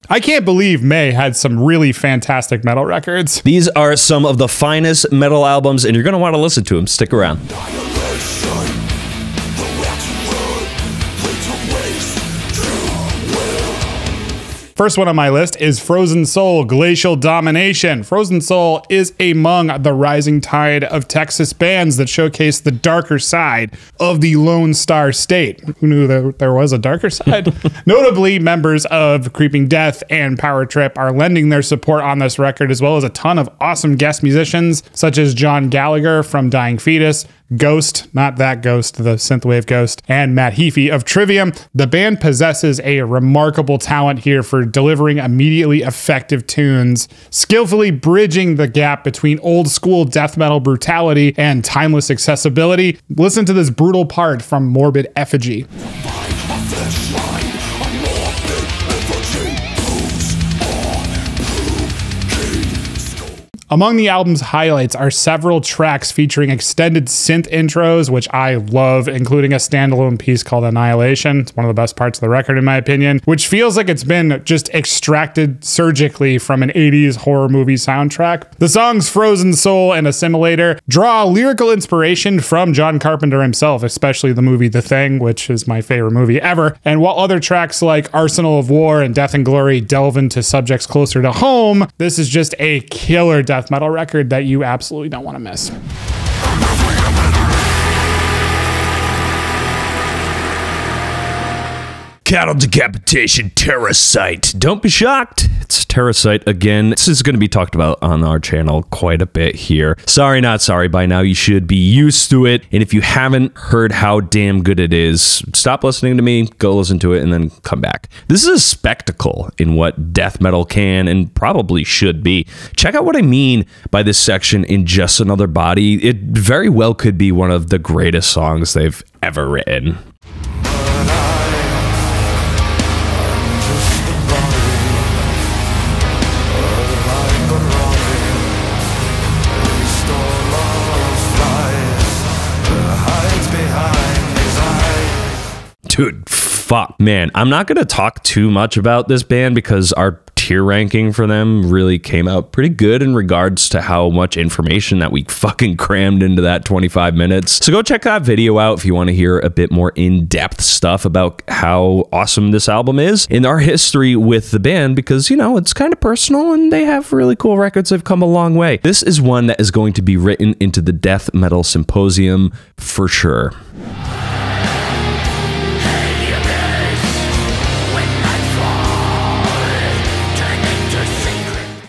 I can't believe May had some really fantastic metal records. These are some of the finest metal albums, and you're going to want to listen to them. Stick around. First one on my list is Frozen Soul, Glacial Domination. Frozen Soul is among the rising tide of Texas bands that showcase the darker side of the Lone Star State. Who knew that there was a darker side? Notably, members of Creeping Death and Power Trip are lending their support on this record, as well as a ton of awesome guest musicians, such as John Gallagher from Dying Fetus, Ghost, not that Ghost, the synthwave Ghost, and Matt Heafy of Trivium. The band possesses a remarkable talent here for delivering immediately effective tunes, skillfully bridging the gap between old school death metal brutality and timeless accessibility. Listen to this brutal part from Morbid Effigy. Among the album's highlights are several tracks featuring extended synth intros, which I love, including a standalone piece called Annihilation. It's one of the best parts of the record, in my opinion, which feels like it's been just extracted surgically from an 80s horror movie soundtrack. The songs Frozen Soul and Assimilator draw lyrical inspiration from John Carpenter himself, especially the movie The Thing, which is my favorite movie ever. And while other tracks like Arsenal of War and Death and Glory delve into subjects closer to home, this is just a killer death metal record that you absolutely don't want to miss. Cattle Decapitation, Terrasite. Don't be shocked. It's Terrasite again. This is going to be talked about on our channel quite a bit here. Sorry, not sorry. By now, you should be used to it. And if you haven't heard how damn good it is, stop listening to me, go listen to it, and then come back. This is a spectacle in what death metal can and probably should be. Check out what I mean by this section in Just Another Body. It very well could be one of the greatest songs they've ever written. Dude, fuck. Man, I'm not going to talk too much about this band because our tier ranking for them really came out pretty good in regards to how much information that we fucking crammed into that 25 minutes. So go check that video out if you want to hear a bit more in-depth stuff about how awesome this album is and our history with the band, because, you know, it's kind of personal and they have really cool records. They've come a long way. This is one that is going to be written into the Death Metal Symposium for sure.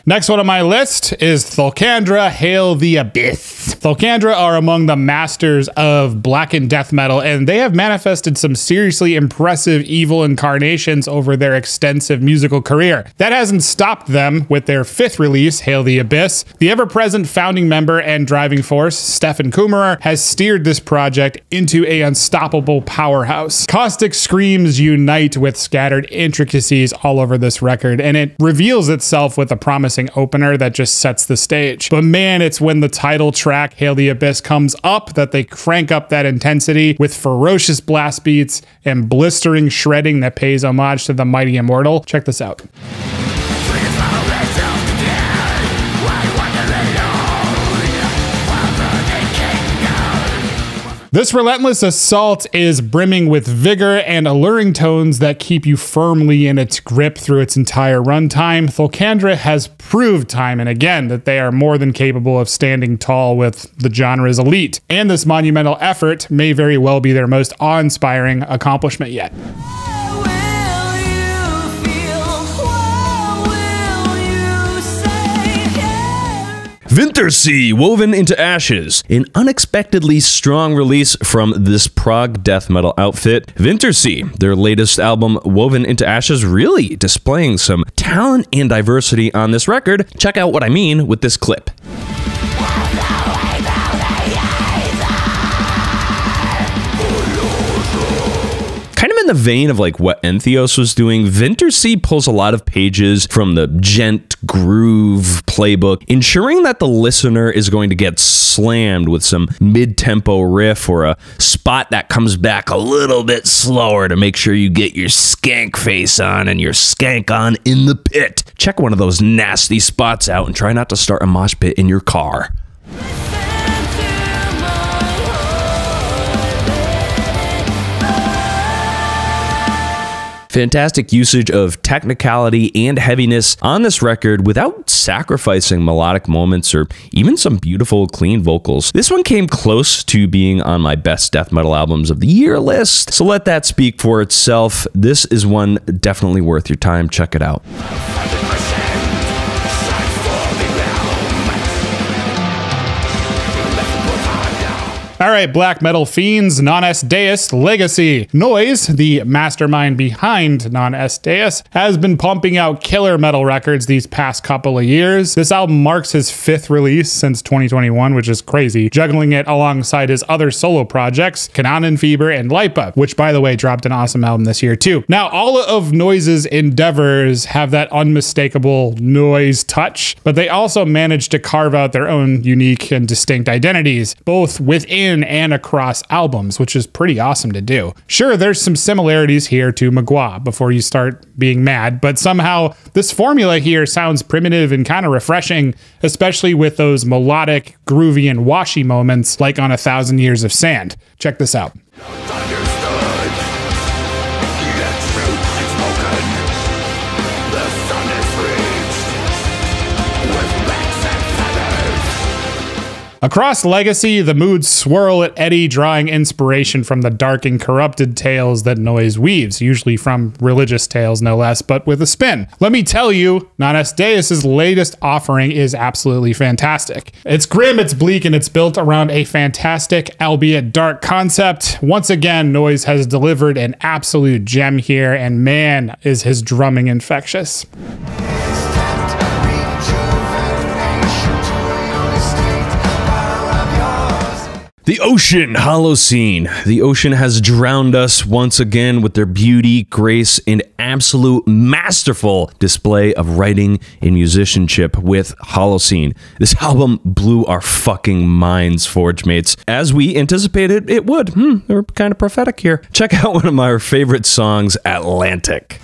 Next one on my list is Thulkandra, Hail the Abyss. Thulkandra are among the masters of blackened death metal, and they have manifested some seriously impressive evil incarnations over their extensive musical career. That hasn't stopped them with their fifth release, Hail the Abyss. The ever-present founding member and driving force, Stefan Kummerer, has steered this project into an unstoppable powerhouse. Caustic screams unite with scattered intricacies all over this record, and it reveals itself with a promising opener that just sets the stage. But man, it's when the title track, Hail the Abyss, comes up that they crank up that intensity with ferocious blast beats and blistering shredding that pays homage to the mighty immortal. Check this out. This relentless assault is brimming with vigor and alluring tones that keep you firmly in its grip through its entire runtime. Thulkandra has proved time and again that they are more than capable of standing tall with the genre's elite, and this monumental effort may very well be their most awe-inspiring accomplishment yet. Wintersea, Woven into Ashes, an unexpectedly strong release from this prog death metal outfit. Wintersea, their latest album, Woven into Ashes, really displaying some talent and diversity on this record. Check out what I mean with this clip. Kind of in the vein of like what Entheos was doing, Wintersea pulls a lot of pages from the gent groove playbook, ensuring that the listener is going to get slammed with some mid-tempo riff or a spot that comes back a little bit slower to make sure you get your skank face on and your skank on in the pit. Check one of those nasty spots out and try not to start a mosh pit in your car. Fantastic usage of technicality and heaviness on this record without sacrificing melodic moments or even some beautiful, clean vocals. This one came close to being on my best death metal albums of the year list, so let that speak for itself. This is one definitely worth your time. Check it out. All right, black metal fiends, Non Est Deus Legacy. Noise, the mastermind behind Non Est Deus, has been pumping out killer metal records these past couple of years. This album marks his 5th release since 2021, which is crazy, juggling it alongside his other solo projects, Kanonenfieber and Lipa, which, by the way, dropped an awesome album this year too. Now, all of Noise's endeavors have that unmistakable noise touch, but they also managed to carve out their own unique and distinct identities, both within and across albums, which is pretty awesome to do. Sure, there's some similarities here to Magua before you start being mad, but somehow this formula here sounds primitive and kind of refreshing, especially with those melodic, groovy, and washy moments like on 1,000 Years of Sand. Check this out. Across Legacy, the moods swirl at Eddie, drawing inspiration from the dark and corrupted tales that Noise weaves, usually from religious tales no less, but with a spin. Let me tell you, Non Est Deus's latest offering is absolutely fantastic. It's grim, it's bleak, and it's built around a fantastic, albeit dark concept. Once again, Noise has delivered an absolute gem here, and man, is his drumming infectious. The Ocean Holocene. The Ocean has drowned us once again with their beauty, grace, and absolute masterful display of writing and musicianship with Holocene. This album blew our fucking minds, Forge Mates, as we anticipated it would. They were kind of prophetic here. Check out one of my favorite songs, Atlantic.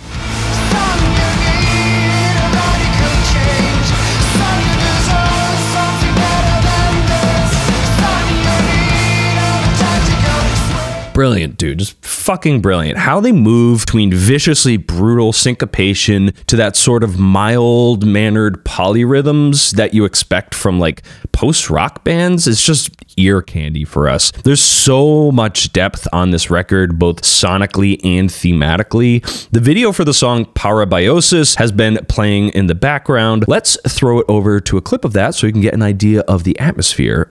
Brilliant, dude. Just fucking brilliant. How they move between viciously brutal syncopation to that sort of mild-mannered polyrhythms that you expect from like post-rock bands is just ear candy for us. There's so much depth on this record, both sonically and thematically. The video for the song Parabiosis has been playing in the background. Let's throw it over to a clip of that so you can get an idea of the atmosphere.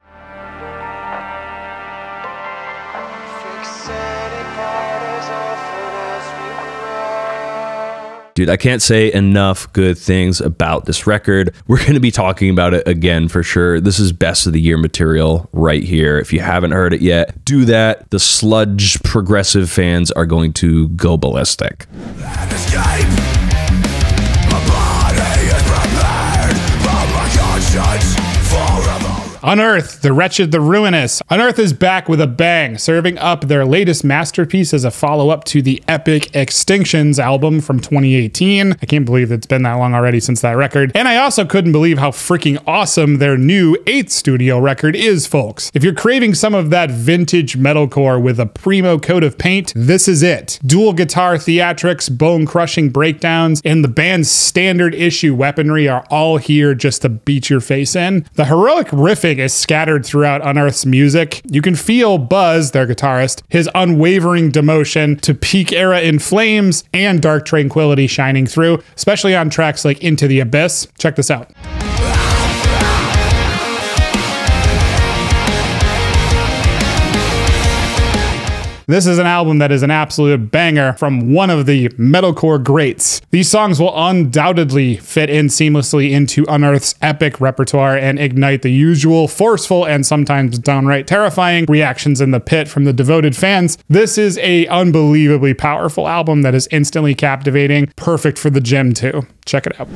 Dude, I can't say enough good things about this record. We're going to be talking about it again for sure. This is best of the year material right here. If you haven't heard it yet, do that. The sludge progressive fans are going to go ballistic. Unearth, the wretched, the ruinous. Unearth is back with a bang, serving up their latest masterpiece as a follow-up to the epic Extinctions album from 2018. I can't believe it's been that long already since that record. And I also couldn't believe how freaking awesome their new 8th studio record is, folks. If you're craving some of that vintage metalcore with a primo coat of paint, this is it. Dual guitar theatrics, bone-crushing breakdowns, and the band's standard issue weaponry are all here just to beat your face in. The heroic riffing is scattered throughout Unearth's music. You can feel Buzz, their guitarist, his unwavering devotion to peak era In Flames and Dark Tranquility shining through, especially on tracks like Into the Abyss. Check this out. This is an album that is an absolute banger from one of the metalcore greats. These songs will undoubtedly fit in seamlessly into Unearth's epic repertoire and ignite the usual forceful and sometimes downright terrifying reactions in the pit from the devoted fans. This is a unbelievably powerful album that is instantly captivating, perfect for the gym too. Check it out.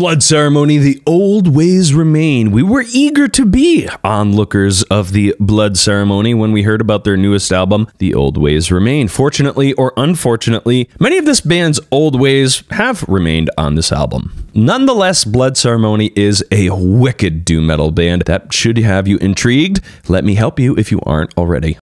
Blood Ceremony, The Old Ways Remain. We were eager to be onlookers of the Blood Ceremony when we heard about their newest album, The Old Ways Remain. Fortunately or unfortunately, many of this band's old ways have remained on this album. Nonetheless, Blood Ceremony is a wicked doom metal band that should have you intrigued. Let me help you if you aren't already.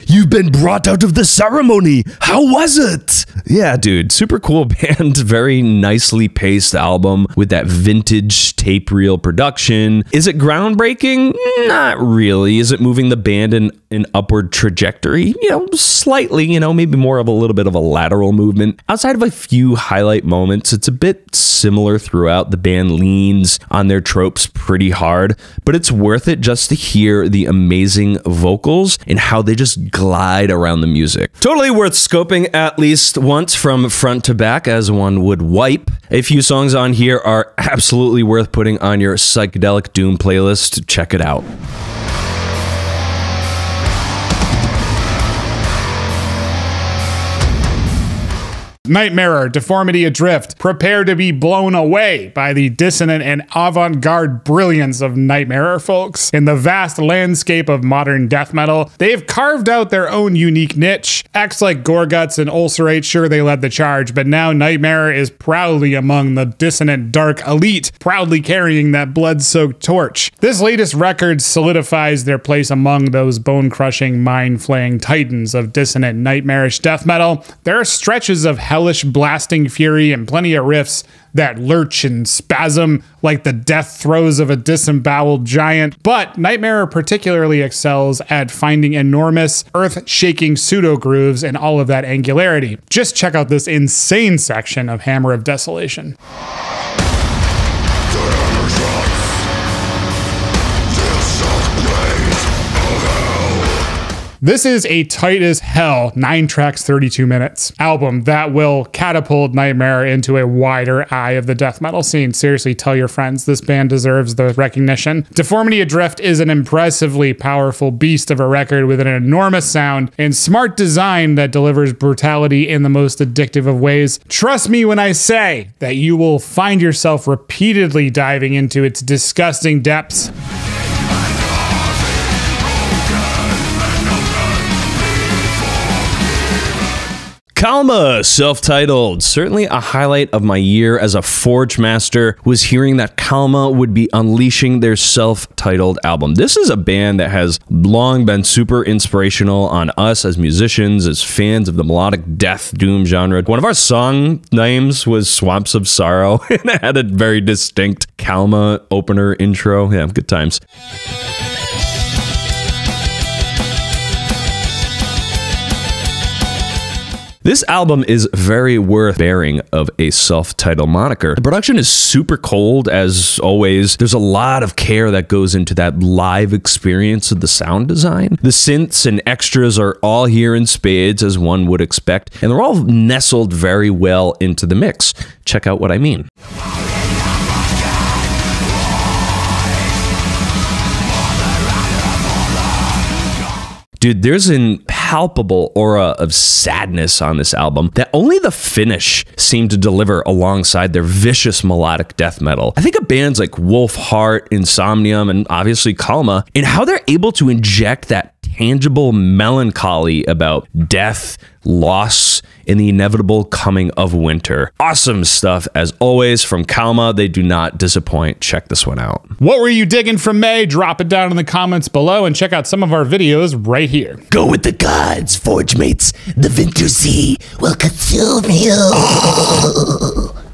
You've been brought out of the ceremony. How was it? Yeah, dude, super cool band. Very nicely paced album with that vintage tape reel production. Is it groundbreaking? Not really. Is it moving the band in an upward trajectory? You know, slightly, you know, maybe more of a little bit of a lateral movement. Outside of a few highlight moments, it's a bit similar throughout. The band leans on their tropes pretty hard, but it's worth it just to hear the amazing vocals and how they just glide around the music. Totally worth scoping at least once from front to back, as one would wipe. A few songs on here are absolutely worth putting on your psychedelic doom playlist. Check it out. Nightmare, Deformity Adrift, prepare to be blown away by the dissonant and avant-garde brilliance of Nightmare, folks. In the vast landscape of modern death metal, they've carved out their own unique niche. Acts like Gorguts and Ulcerate, sure, they led the charge, but now Nightmare is proudly among the dissonant dark elite, proudly carrying that blood-soaked torch. This latest record solidifies their place among those bone-crushing, mind-flaying titans of dissonant, nightmarish death metal. There are stretches of hellish blasting fury and plenty of riffs that lurch and spasm like the death throes of a disemboweled giant. But Nightmare particularly excels at finding enormous, earth-shaking pseudo-grooves and all of that angularity. Just check out this insane section of Hammer of Desolation. This is a tight as hell 9 tracks, 32 minutes album that will catapult Nightmare into a wider eye of the death metal scene. Seriously, tell your friends this band deserves the recognition. Deformity Adrift is an impressively powerful beast of a record with an enormous sound and smart design that delivers brutality in the most addictive of ways. Trust me when I say that you will find yourself repeatedly diving into its disgusting depths. Kalmah, self-titled. Certainly a highlight of my year as a Forge Master was hearing that Kalmah would be unleashing their self-titled album. This is a band that has long been super inspirational on us as musicians, as fans of the melodic death doom genre. One of our song names was Swamps of Sorrow, and it had a very distinct Kalmah opener intro. Yeah, good times. This album is very worth bearing of a self-titled moniker. The production is super cold, as always. There's a lot of care that goes into that live experience of the sound design. The synths and extras are all here in spades, as one would expect, and they're all nestled very well into the mix. Check out what I mean. Dude, there's an palpable aura of sadness on this album that only the finish seemed to deliver alongside their vicious melodic death metal. I think of bands like Wolfheart, Insomnium, and obviously Kalmah, and how they're able to inject that tangible melancholy about death, loss, and the inevitable coming of winter. Awesome stuff, as always, from Kalmah. They do not disappoint. Check this one out. What were you digging from May? Drop it down in the comments below and check out some of our videos right here. Go with the gods, Forge mates. The winter sea will consume you.